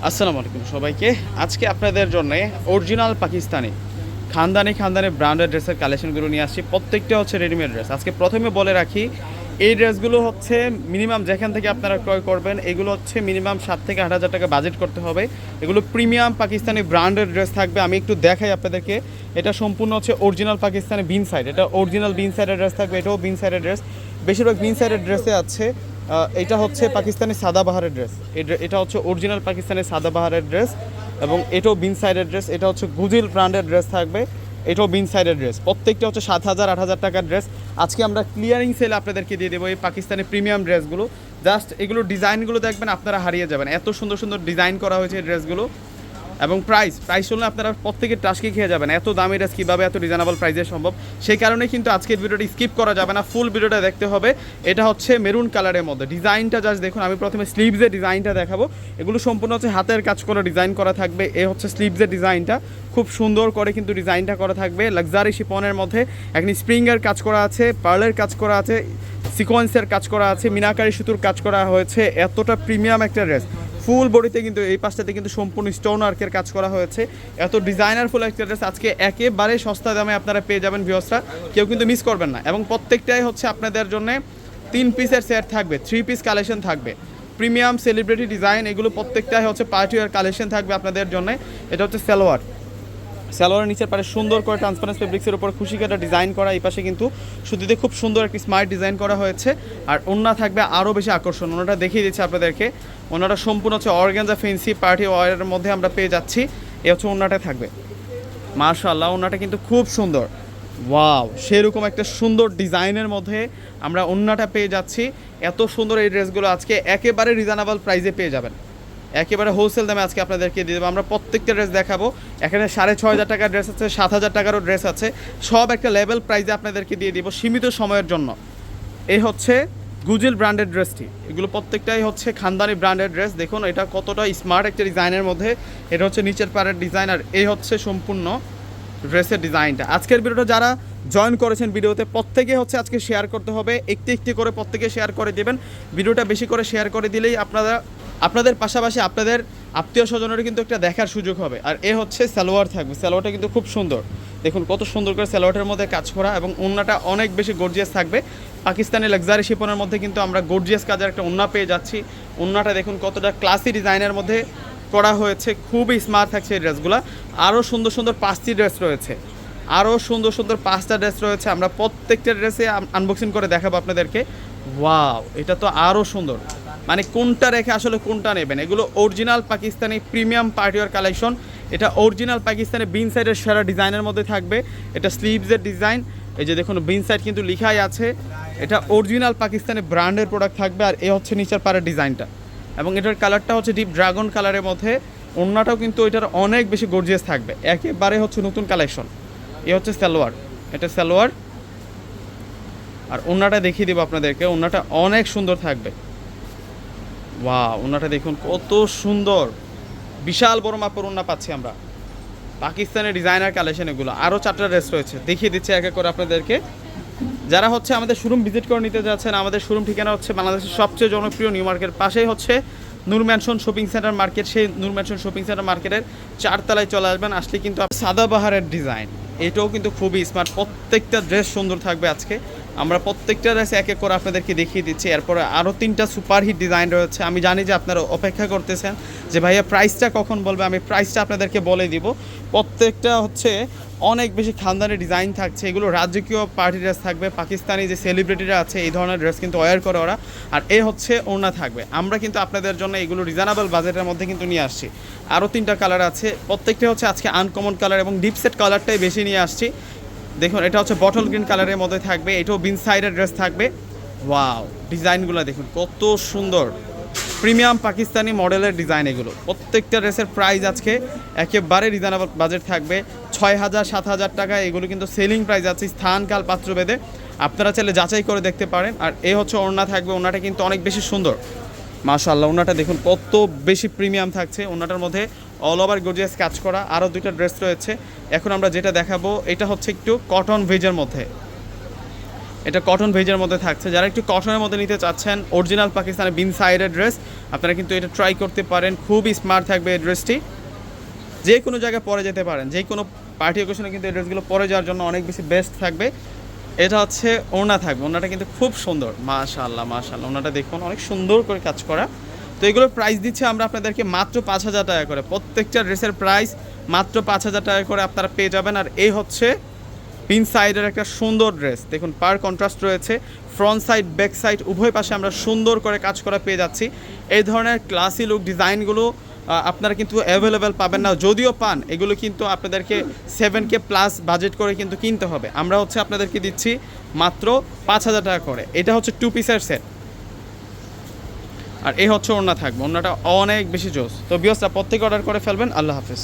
আসসালামু আলাইকুম সবাইকে। আজকে আপনাদের জন্য অরিজিনাল পাকিস্তানি খানদানি ব্র্যান্ডেড ড্রেসের কালেকশনগুলো নিয়ে আসছি। প্রত্যেকটা হচ্ছে রেডিমেড ড্রেস। আজকে প্রথমে বলে রাখি, এই ড্রেসগুলো হচ্ছে মিনিমাম যেখান থেকে আপনারা ক্রয় করবেন, এগুলো হচ্ছে মিনিমাম 7 থেকে 8 হাজার টাকা বাজেট করতে হবে। এগুলো প্রিমিয়াম পাকিস্তানি ব্র্যান্ডেড ড্রেস থাকবে। আমি একটু দেখাই আপনাদেরকে। এটা সম্পূর্ণ হচ্ছে অরিজিনাল পাকিস্তানি বিন সাইড। এটা অরিজিনাল বিন সাইডের ড্রেস থাকবে। এটাও বিন সাইডের ড্রেস। বেশিরভাগ বিন সাইডের ড্রেসে আছে। এটা হচ্ছে পাকিস্তানি সাদাবাহারের ড্রেস। এটা হচ্ছে অরিজিনাল পাকিস্তানি সাদাবাহারের ড্রেস এবং এটাও বিন সাইডের ড্রেস। এটা হচ্ছে গুজিল ব্র্যান্ডের ড্রেস থাকবে। এটাও বিন সাইডের ড্রেস। প্রত্যেকটা হচ্ছে 7,000 8,000 টাকার ড্রেস। আজকে আমরা ক্লিয়ারিং সেলে আপনাদেরকে দিয়ে দেবো এই পাকিস্তানি প্রিমিয়াম ড্রেসগুলো। জাস্ট এগুলো ডিজাইনগুলো দেখবেন, আপনারা হারিয়ে যাবেন। এত সুন্দর সুন্দর ডিজাইন করা হয়েছে এই ড্রেসগুলো। এবং প্রাইস শুনলে আপনারা প্রত্যেকের টাস্কি খেয়ে যাবেন। এত দামি ড্রেস কীভাবে এত রিজনেবল প্রাইসে সম্ভব, সেই কারণে কিন্তু আজকের ভিডিওটি স্কিপ করা যাবে না, ফুল ভিডিওটা দেখতে হবে। এটা হচ্ছে মেরুন কালারের মধ্যে। ডিজাইনটা জাস্ট দেখুন। আমি প্রথমে স্লিভসের ডিজাইনটা দেখাবো। এগুলো সম্পূর্ণ হচ্ছে হাতের কাজ করে ডিজাইন করা থাকবে। এ হচ্ছে স্লিভসের ডিজাইনটা, খুব সুন্দর করে কিন্তু ডিজাইনটা করা থাকবে। লাক্সারি শিপনের মধ্যে একটি স্প্রিংয়ের কাজ করা আছে, পার্লের কাজ করা আছে, সিকোয়েন্সের কাজ করা আছে, মিনাকারি সুতোর কাজ করা হয়েছে। এতটা প্রিমিয়াম একটা ড্রেস। ফুল বডিতে কিন্তু এই পাশটাতে কিন্তু সম্পূর্ণ স্টোন আর্কের কাজ করা হয়েছে। এত ডিজাইনার ফুল একটা ড্রেস আজকে একেবারে সস্তা দামে আপনারা পেয়ে যাবেন ভিউয়ার্সরা। কেউ কিন্তু মিস করবেন না। এবং প্রত্যেকটাই হচ্ছে আপনাদের জন্য 3 পিসের সেট থাকবে, 3 পিস কালেকশন থাকবে। প্রিমিয়াম সেলিব্রিটি ডিজাইন, এগুলো প্রত্যেকটাই হচ্ছে পার্টি ওয়্যার কালেকশন থাকবে আপনাদের জন্য। এটা হচ্ছে সালোয়ারের নিচের পারে সুন্দর করে ট্রান্সপারেন্স ফেব্রিক্সের উপর খুশি কাটা ডিজাইন করা। এই পাশে কিন্তু সুতিতে খুব সুন্দর একটি স্মার্ট ডিজাইন করা হয়েছে। আর ওড়না থাকবে আরও বেশি আকর্ষণ। ওনাটা দেখিয়ে দিচ্ছে আপনাদেরকে। ওনাটা সম্পূর্ণ হচ্ছে অর্গানজা ফেন্সি পার্টি ওয়্যারের মধ্যে আমরা পেয়ে যাচ্ছি। এ হচ্ছে ওড়নাটা থাকবে। মাশাআল্লাহ, ওড়নাটা কিন্তু খুব সুন্দর। ওয়াও, সেরকম একটা সুন্দর ডিজাইনের মধ্যে আমরা ওড়নাটা পেয়ে যাচ্ছি। এত সুন্দর এই ড্রেসগুলো আজকে একেবারে রিজনেবল প্রাইসে পেয়ে যাবেন। একেবারে হোলসেল দামে আজকে আপনাদেরকে দিয়ে দেবো। আমরা প্রত্যেকটা ড্রেস দেখাবো। এখানে 6,500 টাকার ড্রেস আছে, 7,000 টাকারও ড্রেস আছে। সব একটা লেভেল প্রাইসে আপনাদেরকে দিয়ে দিব সীমিত সময়ের জন্য। এই হচ্ছে গুজিল ব্র্যান্ডের ড্রেসটি। এগুলো প্রত্যেকটাই হচ্ছে খানদানি ব্র্যান্ডের ড্রেস। দেখুন এটা কতটা স্মার্ট একটা ডিজাইনের মধ্যে। এটা হচ্ছে নিচের পাড়ের ডিজাইন আর এই হচ্ছে সম্পূর্ণ ড্রেসের ডিজাইনটা। আজকের ভিডিওটা যারা জয়েন করেছেন ভিডিওতে, প্রত্যেকে হচ্ছে আজকে শেয়ার করতে হবে। একটি একটি করে প্রত্যেকে শেয়ার করে দেবেন। ভিডিওটা বেশি করে শেয়ার করে দিলেই আপনাদের পাশাপাশি আপনাদের আত্মীয় স্বজনেরও কিন্তু একটা দেখার সুযোগ হবে। আর এ হচ্ছে সালোয়ার থাকবে। সালোয়ারটা কিন্তু খুব সুন্দর। দেখুন কত সুন্দর করে সালোয়ারের মধ্যে কাজ করা এবং ওড়নাটা অনেক বেশি গর্জিয়াস থাকবে। পাকিস্তানি লাক্সারি শিপনের মধ্যে কিন্তু আমরা গর্জিয়াস কাজের একটা ওড়না পেয়ে যাচ্ছি। ওড়নাটা দেখুন কতটা ক্লাসি ডিজাইনের মধ্যে করা হয়েছে। খুবই স্মার্ট থাকছে এই ড্রেসগুলো। আরও সুন্দর সুন্দর 5টি ড্রেস রয়েছে। আরও সুন্দর সুন্দর 5টা ড্রেস রয়েছে। আমরা প্রত্যেকটা ড্রেসে আনবক্সিং করে দেখাবো আপনাদেরকে। ওয়াও, এটা তো আরও সুন্দর। মানে কোনটা রেখে আসলে কোনটা নেবেন। এগুলো original Pakistani premium party wear collection. এটা অরিজিনাল পাকিস্তানি বিন সাইডের সেরা ডিজাইনের মধ্যে থাকবে। এটা স্লিভসের ডিজাইন। এই যে দেখুন বিন সাইড কিন্তু লিখাই আছে। এটা অরিজিনাল পাকিস্তানি ব্র্যান্ডের প্রোডাক্ট থাকবে। আর এ হচ্ছে নিচের পাড়ের ডিজাইনটা এবং এটার কালারটা হচ্ছে ডিপ ড্রাগন কালারের মধ্যে। ওড়নাটাও কিন্তু এটার অনেক বেশি গর্জিয়াস থাকবে। একেবারে হচ্ছে নতুন কালেকশন। এ হচ্ছে সালোয়ার। এটা সালোয়ার আর ওড়নাটা দেখিয়ে দেবো আপনাদেরকে। ওড়নাটা অনেক সুন্দর থাকবে। ওয়াও, ওড়নাটা দেখুন কত সুন্দর। বিশাল বড় মাপের ওড়না পাচ্ছি আমরা। পাকিস্তানের ডিজাইনার কালেকশন এগুলো। আরও 4টা ড্রেস রয়েছে, দেখিয়ে দিচ্ছে এক এক করে আপনাদেরকে। যারা হচ্ছে আমাদের শোরুম ভিজিট করে নিতে যাচ্ছেন, আমাদের শোরুম ঠিকানা হচ্ছে বাংলাদেশের সবচেয়ে জনপ্রিয় নিউ মার্কেট পাশেই হচ্ছে নূর ম্যানশন শপিং সেন্টার মার্কেট। সেই নূর ম্যানশন শপিং সেন্টার মার্কেটের 4 তলায় চলে আসবেন। আসলে কিন্তু সাদাবাহারের ডিজাইন, এটাও কিন্তু খুবই স্মার্ট। প্রত্যেকটা ড্রেস সুন্দর থাকবে আজকে। আমরা প্রত্যেকটা ড্রেস এক এক করে আপনাদেরকে দেখিয়ে দিচ্ছি। এরপরে আরও 3টা সুপারহিট ডিজাইন রয়েছে। আমি জানি যে আপনারা অপেক্ষা করতেছেন যে ভাইয়া প্রাইসটা কখন বলবে। আমি প্রাইসটা আপনাদেরকে বলে দিব। প্রত্যেকটা হচ্ছে অনেক বেশি খানদানি ডিজাইন থাকছে। এগুলো রাজকীয় পার্টি ড্রেস থাকবে। পাকিস্তানি যে সেলিব্রিটিরা আছে এই ধরনের ড্রেস কিন্তু ওয়্যার করে ওরা। আর এ হচ্ছে ওড়না থাকবে। আমরা কিন্তু আপনাদের জন্য এগুলো রিজনেবল বাজেটের মধ্যে কিন্তু নিয়ে আসছি। আরও 3টা কালার আছে। প্রত্যেকটা হচ্ছে আজকে আনকমন কালার এবং ডিপসেট কালারটাই বেশি নিয়ে আসছি। দেখুন এটা হচ্ছে বটল গ্রিন কালারের মধ্যে থাকবে। এটাও বিন সাইডের ড্রেস থাকবে। ওয়াও, ডিজাইনগুলো দেখুন কত সুন্দর। প্রিমিয়াম পাকিস্তানি মডেলের ডিজাইন এগুলো। প্রত্যেকটা ড্রেসের প্রাইস আজকে একেবারে রিজনেবল বাজেট থাকবে। 6,000 7,000 টাকা এগুলো কিন্তু সেলিং প্রাইস আছে স্থান কাল পাত্রভেদে। আপনারা চাইলে যাচাই করে দেখতে পারেন। আর এ হচ্ছে ওড়না থাকবে। ওড়নাটা কিন্তু অনেক বেশি সুন্দর। মাশাআল্লাহ, ওড়নাটা দেখুন কত বেশি প্রিমিয়াম থাকছে। ওড়নাটার মধ্যে অল ওভার গর্জিয়াস কাজ করা। আরও 2টা ড্রেস রয়েছে। এখন আমরা যেটা দেখাবো এটা হচ্ছে একটু কটন ভেজের মধ্যে। এটা কটন ভেজের মধ্যে থাকছে। যারা একটু কটনের মধ্যে নিতে চাচ্ছেন অরিজিনাল পাকিস্তানি বিন সাইডের ড্রেস, আপনারা কিন্তু এটা ট্রাই করতে পারেন। খুবই স্মার্ট থাকবে এই ড্রেসটি, যে কোনো জায়গায় পরে যেতে পারেন, যে কোনো পার্টি অকেশনে কিন্তু এই ড্রেসগুলো পরে যাওয়ার জন্য অনেক বেশি বেস্ট থাকবে। এটা হচ্ছে ওড়না থাকবে, ওড়নাটা কিন্তু খুব সুন্দর, মাশাআল্লাহ মাশাআল্লাহ। ওড়নাটা দেখুন অনেক সুন্দর করে কাজ করা। তো এগুলোর প্রাইস দিচ্ছে আমরা আপনাদেরকে মাত্র 5,000 টাকা করে। প্রত্যেকটা ড্রেসের প্রাইস মাত্র 5,000 টাকা করে আপনারা পেয়ে যাবেন। আর এই হচ্ছে পিন সাইডের একটা সুন্দর ড্রেস, দেখুন পার কন্ট্রাস্ট রয়েছে, ফ্রন্ট সাইড ব্যাক সাইড উভয় পাশে আমরা সুন্দর করে কাজ করা পেয়ে যাচ্ছি। এই ধরনের ক্লাসি লুক ডিজাইনগুলো আপনারা কিন্তু অ্যাভেলেবেল পাবেন না, যদিও পান এগুলো কিন্তু আপনাদেরকে 7K প্লাস বাজেট করে কিন্তু কিনতে হবে। আমরা হচ্ছে আপনাদেরকে দিচ্ছি মাত্র 5,000 টাকা করে। এটা হচ্ছে 2 পিসের সেট, আর এই হচ্ছে ওড়না থাকবে, ওড়নাটা অনেক বেশি জোস। তো ভিউয়ার্সরা প্রত্যেকে অর্ডার করে ফেলবেন। আল্লাহ হাফেজ।